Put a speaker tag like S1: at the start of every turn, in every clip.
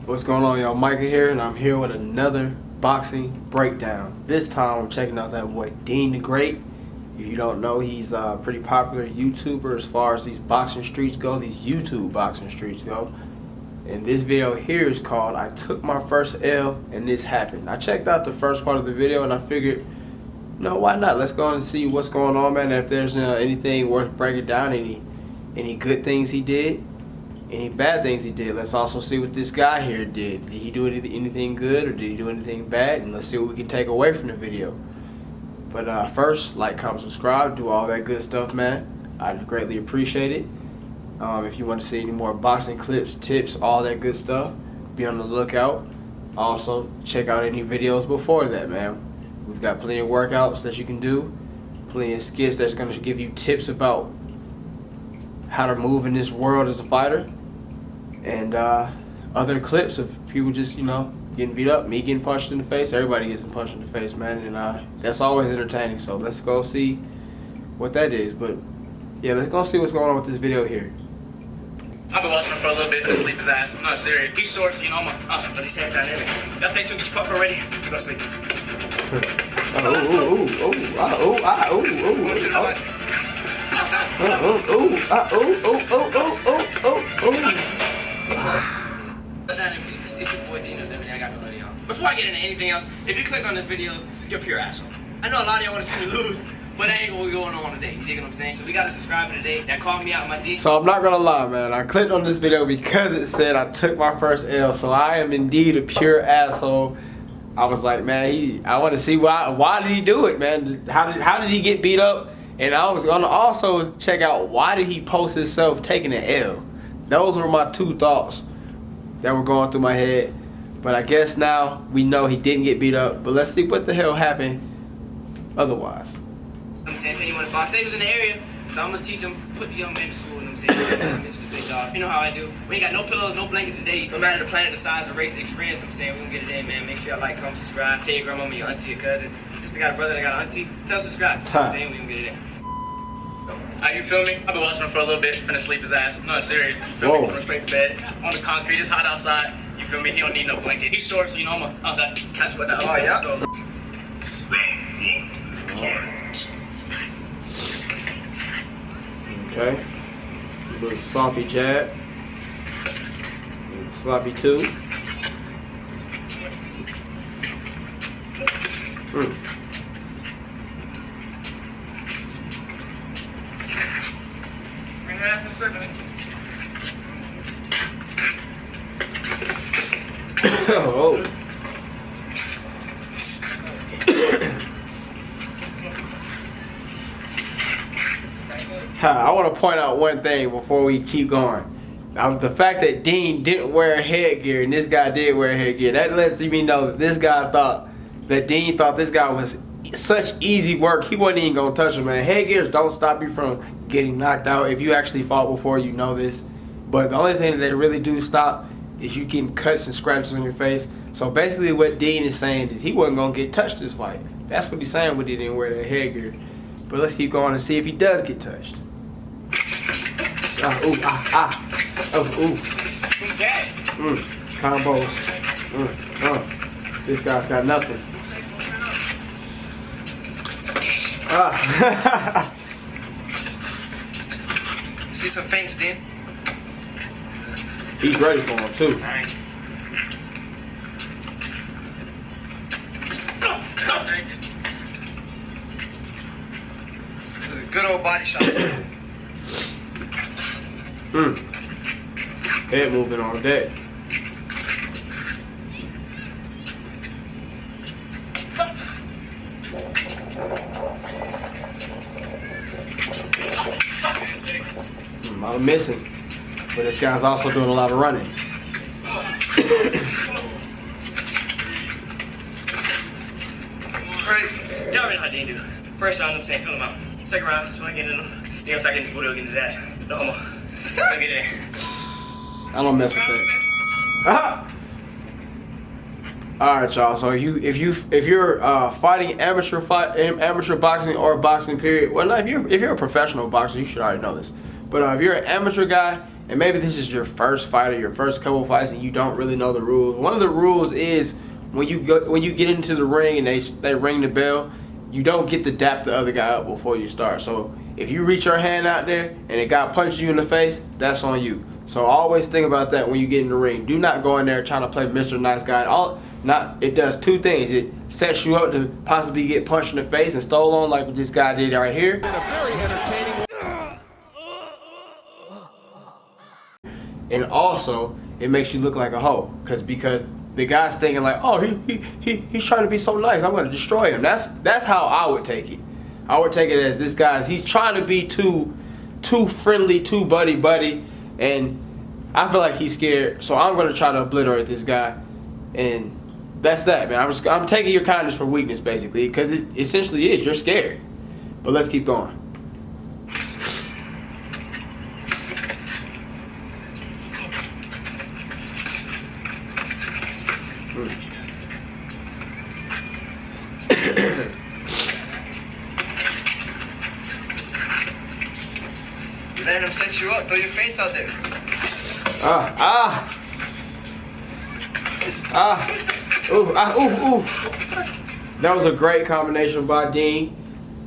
S1: What's going on, y'all? Micah here, and I'm here with another boxing breakdown. This time I'm checking out that boy Deen TheGreat. If you don't know, he's a pretty popular YouTuber as far as these boxing streets go, these YouTube boxing streets go. And this video here is called I Took My First L and This Happened. I checked out the first part of the video and I figured, no, why not? Let's go and see what's going on, man. If there's anything worth breaking down, any good things he did, any bad things he did. Let's also see what this guy here did. Did he do anything good or did he do anything bad? And let's see what we can take away from the video. But first, like, comment, subscribe, do all that good stuff, man. I'd greatly appreciate it. If you want to see any more boxing clips, tips, all that good stuff, be on the lookout. Also, check out any videos before that, man. We've got plenty of workouts that you can do, plenty of skits that's going to give you tips about how to move in this world as a fighter, and other clips of people just, getting beat up, me getting punched in the face. Everybody gets punched in the face, man, and that's always entertaining. So let's go see what that is. But yeah, let's go see what's going on with this video here.
S2: I've been watching him for a little bit. Sleep his ass. I'm not serious. He's short, so I'm but he stands dynamic. Y'all stay tuned. Get your pup already. You go sleep. It's your boy Deen. I got the hoodie on. Before I get into anything else, if you click on this video, you're a pure asshole. I know a lot of y'all want to see me lose, but that ain't what we're going on today. You dig what I'm saying? So we got a subscriber today that called me out my D.
S1: So I'm not gonna lie, man. I clicked on this video because it said I took my first L. So I am indeed a pure asshole. I was like, man, I want to see why did he do it, man? How did he get beat up? And I was gonna also check out why did he post himself taking an L. Those were my two thoughts that were going through my head. But I guess now we know he didn't get beat up. But let's see what the hell happened otherwise.
S2: I'm saying, say you want to box. Say he was in the area, so I'm gonna teach him, put the young man to school, and I'm saying, this was a big dog. You know how I do. We ain't got no pillows, no blankets today. No matter the planet, the size, the race, the experience, I'm saying, we're gonna get it in, man. Make sure y'all like, comment, subscribe. Tell your grandmama, your auntie, your cousin, your sister got a brother that got an auntie. Tell them subscribe. I'm saying, we gonna get it in. You feel me? I've been watching him for a little bit, finna sleep his ass. I'm not serious. You feel me? Going straight to bed. On the concrete, it's hot outside. You feel me? He don't need no blanket. He's short, so I'm gonna catch what that. Oh, yeah?
S1: Okay. A little sloppy jab. Sloppy two.
S2: Bring your ass in a second.
S1: Oh. I want to point out one thing before we keep going. Now, the fact that Deen didn't wear headgear and this guy did wear headgear, that lets me know that this guy thought that Deen thought this guy was such easy work. He wasn't even gonna touch him, man. Headgears don't stop you from getting knocked out. If you actually fought before, you know this. But the only thing that they really do stop is you getting cuts and scratches on your face. So basically, what Deen is saying is he wasn't gonna get touched this fight. That's what he's saying when he didn't wear that headgear. But let's keep going and see if he does get touched. Combos. This guy's got nothing.
S3: See some feints, Deen?
S1: He's ready for him too.
S3: Good old body shot.
S1: Head moving on deck. I'm missing, but this guy's also doing a lot of running.
S2: Right. Y'all already know how Deen do. First round, I'm saying, fill him out. Second round, so I get in him. Then I'm start getting his booty, getting his ass. No homo. I'll get in.
S1: I don't mess with that. All right, y'all. So if you're fighting amateur boxing or boxing period, well, if you're a professional boxer, you should already know this. But if you're an amateur guy and maybe this is your first fight or your first couple fights and you don't really know the rules. One of the rules is when you get into the ring and they ring the bell, you don't get to dap the other guy up before you start. So if you reach your hand out there and a guy punches you in the face, that's on you. So always think about that when you get in the ring. Do not go in there trying to play Mr. Nice Guy. It does two things. It sets you up to possibly get punched in the face and stole on like what this guy did right here. And also, it makes you look like a hoe, because the guy's thinking like, oh, he's trying to be so nice, I'm going to destroy him. That's how I would take it. I would take it as this guy's, he's trying to be too friendly, too buddy, and I feel like he's scared, so I'm going to try to obliterate this guy, and that's that, man. I'm taking your kindness for weakness, basically, because it essentially is. You're scared. But let's keep going.
S3: Let him set you up. Throw your feints out there.
S1: Ooh. That was a great combination by Deen.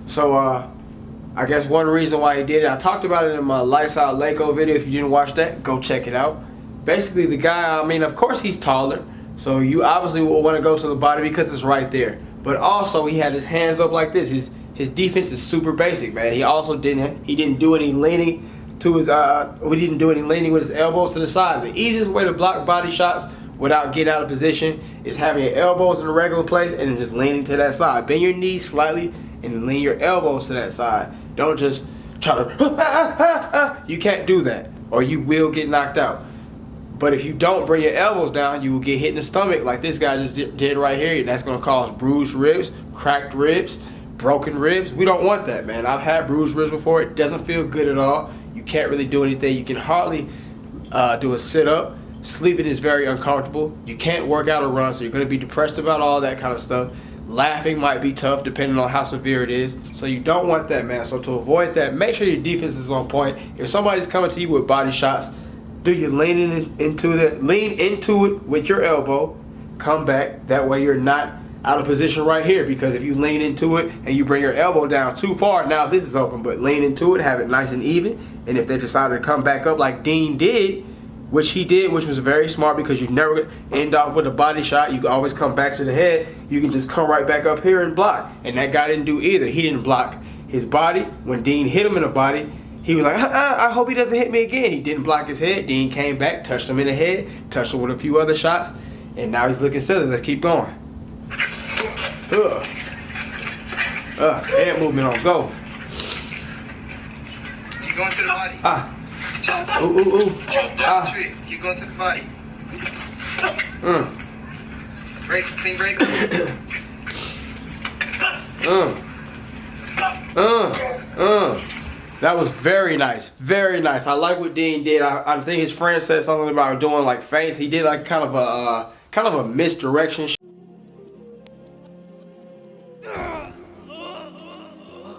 S1: So, I guess one reason why he did it, I talked about it in my Lights Out Lako video. If you didn't watch that, go check it out. Basically, the guy, I mean, of course he's taller, so you obviously will want to go to the body because it's right there. But also, he had his hands up like this. His defense is super basic, man. He also didn't do any leaning to his he didn't do any leaning with his elbows to the side. The easiest way to block body shots without getting out of position is having your elbows in a regular place and then just leaning to that side. Bend your knees slightly and lean your elbows to that side. Don't just try to you can't do that, or you will get knocked out. But if you don't bring your elbows down, you will get hit in the stomach like this guy just did right here. That's going to cause bruised ribs, cracked ribs, broken ribs. We don't want that, man. I've had bruised ribs before. It doesn't feel good at all. You can't really do anything. You can hardly do a sit-up. Sleeping is very uncomfortable. You can't work out or run, so you're going to be depressed about all that kind of stuff. Laughing might be tough depending on how severe it is. So you don't want that, man. So to avoid that, make sure your defense is on point. If somebody's coming to you with body shots, do your lean into it with your elbow, come back. That way you're not out of position right here, because if you lean into it and you bring your elbow down too far, now this is open, but lean into it, have it nice and even. And if they decide to come back up like Deen did, which was very smart, because you never end off with a body shot. You can always come back to the head. You can just come right back up here and block. And that guy didn't do either. He didn't block his body. When Deen hit him in the body, he was like, I hope he doesn't hit me again. He didn't block his head. Deen came back, touched him in the head, touched him with a few other shots, and now he's looking silly. Let's keep going. Head movement on, go.
S3: Keep going to the body. Keep going to the body. Break, clean break.
S1: That was very nice, very nice. I like what Deen did. I think his friend said something about doing like feints. He did like kind of a misdirection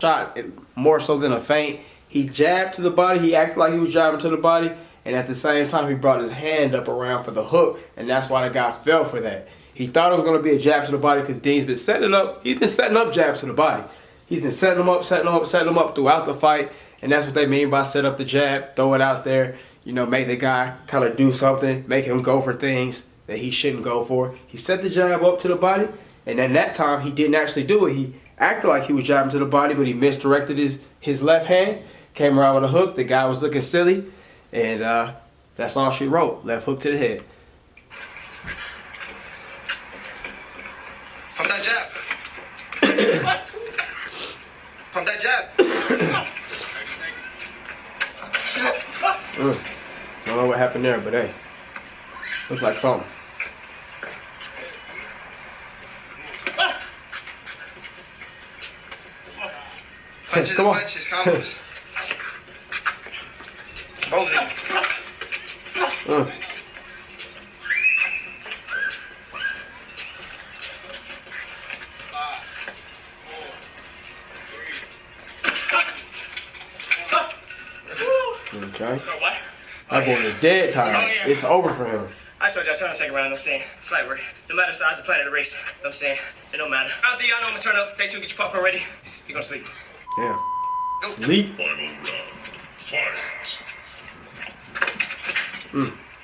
S1: shot, more so than a feint. He jabbed to the body. He acted like he was jabbing to the body, and at the same time he brought his hand up around for the hook, and that's why the guy fell for that. He thought it was going to be a jab to the body because Deen's been setting it up. He's been setting up jabs to the body. He's been setting them up throughout the fight, and that's what they mean by set up the jab, throw it out there, make the guy kind of do something, make him go for things that he shouldn't go for. He set the jab up to the body, and then that time he didn't actually do it. He acted like he was jabbing to the body, but he misdirected his left hand, came around with a hook. The guy was looking silly, and that's all she wrote. Left hook to the head.
S3: Pump that jab. Pump that jab.
S1: Don't know what happened there, but hey, looked like something.
S3: Punches and punches, combos. Both of them.
S1: Okay. That That boy is dead tired. It's over for him.
S2: I told you I turned on the second round, you know what I'm saying? It's light work. No matter the size of the planet of the race, you know what I'm saying? It don't matter. Out there, y'all know I'm gonna turn up. Stay tuned, get your popcorn ready. You're gonna sleep.
S1: Damn. Sleep.
S4: Final round. Fight.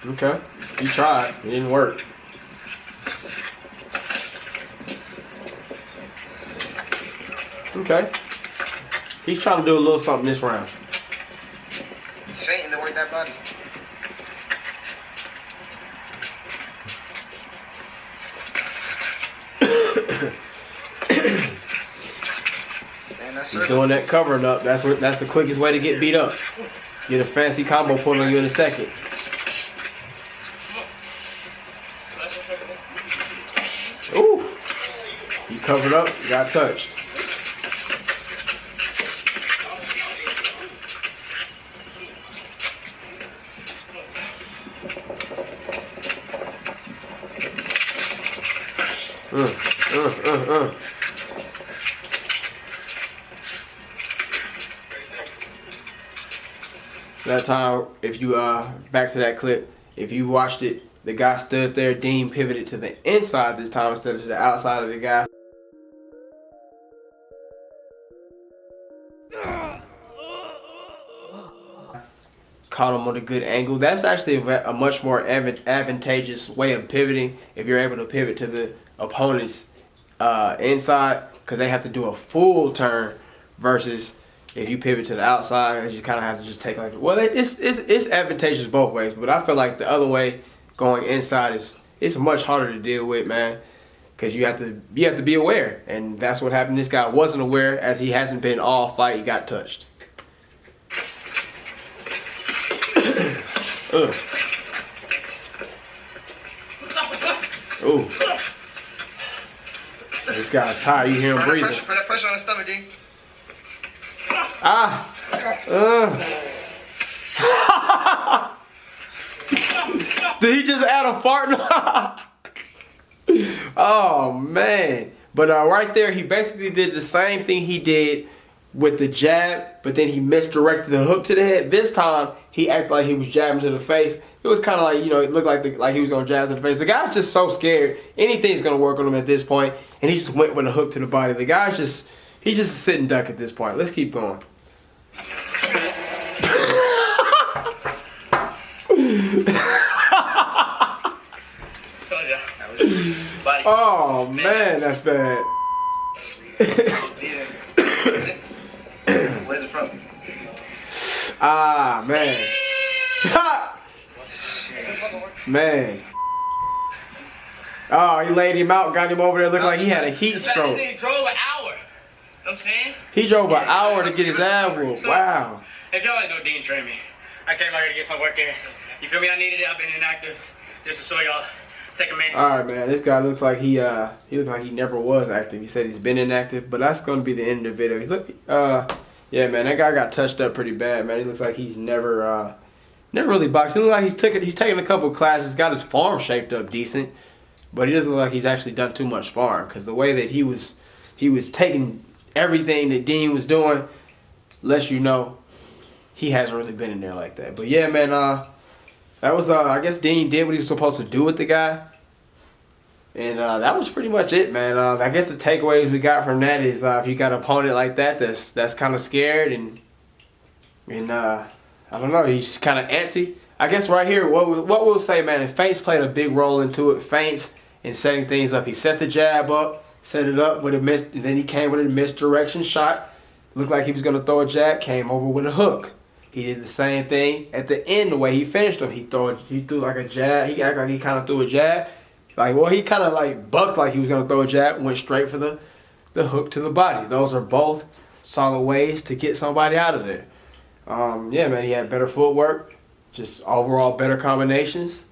S1: Okay. He tried. It didn't work. Okay. He's trying to do a little something this round.
S3: Fainting to work that body.
S1: He's doing that covering up. That's the quickest way to get beat up. Get a fancy combo put on you in a second. Ooh. He covered up, got touched. That time, if you back to that clip, if you watched it, the guy stood there. Deen pivoted to the inside this time instead of to the outside of the guy. Caught him on a good angle. That's actually a much more advantageous way of pivoting if you're able to pivot to the opponent's inside, because they have to do a full turn versus if you pivot to the outside, you just kind of have to just take like, well, it's advantageous both ways, but I feel like the other way, going inside, it's much harder to deal with, man, because you have to be aware, and that's what happened. This guy wasn't aware, as he hasn't been all fight. He got touched. Ooh. This guy's tired. You hear him breathing.
S3: Put that pressure on his stomach, D.
S1: Ah. Did he just add a fart? Oh, man. But right there, he basically did the same thing he did with the jab, but then he misdirected the hook to the head. This time, he acted like he was jabbing to the face. It was kind of like, you know, it looked like he was going to jab to the face. The guy's just so scared. Anything's going to work on him at this point, and he just went with a hook to the body. The guy's just, he's just a sitting duck at this point. Let's keep going. Oh, man, that's bad.
S3: Where's it from?
S1: Ah, man. Man. Oh, he laid him out, got him over there, looked like he had a heat stroke.
S2: He drove an hour. You know what I'm saying?
S1: He drove an hour to get his ass whooped. Wow.
S2: If y'all ain't no Deen train me, I came out here to get some work in. You feel me? I needed it. I've been inactive. Just to show y'all. Take a minute.
S1: All right, man. This guy looks like he looks like he never was active. He said he's been inactive, but that's gonna be the end of the video. He's yeah, man. That guy got touched up pretty bad, man. He looks like he's never really boxed. He looks like he's taken a couple classes, got his farm shaped up decent, but he doesn't look like he's actually done too much sparring, because the way that he was taking everything that Deen was doing lets you know he hasn't really been in there like that. But yeah, man. That was, I guess Deen did what he was supposed to do with the guy. And that was pretty much it, man. I guess the takeaways we got from that is if you got an opponent like that that's kind of scared and I don't know, he's kind of antsy. I guess right here, what we'll say, man, and feints played a big role into it. Feints and setting things up. He set the jab up, set it up with a and then he came with a misdirection shot. Looked like he was going to throw a jab, came over with a hook. He did the same thing at the end. The way he finished him, he threw like a jab. He acted like he kind of threw a jab. Like, well, he kind of like bucked like he was gonna throw a jab. Went straight for the hook to the body. Those are both solid ways to get somebody out of there. Yeah, man, he had better footwork, just overall better combinations.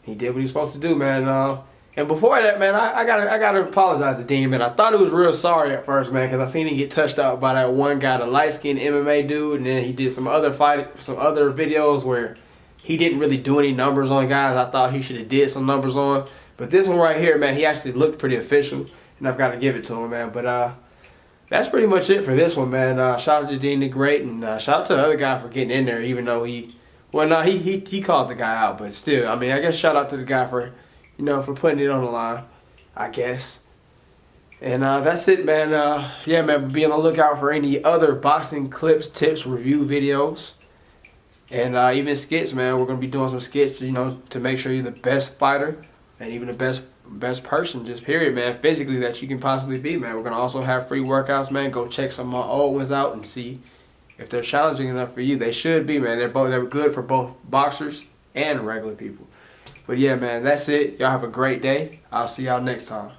S1: He did what he was supposed to do, man. And before that, man, I gotta apologize to Deen, man. I thought he was real sorry at first, man, because I seen him get touched out by that one guy, the light-skinned MMA dude, and then he did some other videos where he didn't really do any numbers on guys I thought he should have did some numbers on. But this one right here, man, he actually looked pretty official, and I've got to give it to him, man. But that's pretty much it for this one, man. Shout out to Deen TheGreat, and shout out to the other guy for getting in there, even though he Well, no, he called the guy out, but still, I mean, I guess shout out to the guy for, for putting it on the line, I guess. And that's it, man. Yeah, man, be on the lookout for any other boxing clips, tips, review videos, and even skits, man. We're gonna be doing some skits, to make sure you're the best fighter and even the best person, just period, man, physically that you can possibly be, man. We're gonna also have free workouts, man. Go check some of my old ones out and see if they're challenging enough for you. They should be, man. They're good for both boxers and regular people. But yeah, man, that's it. Y'all have a great day. I'll see y'all next time.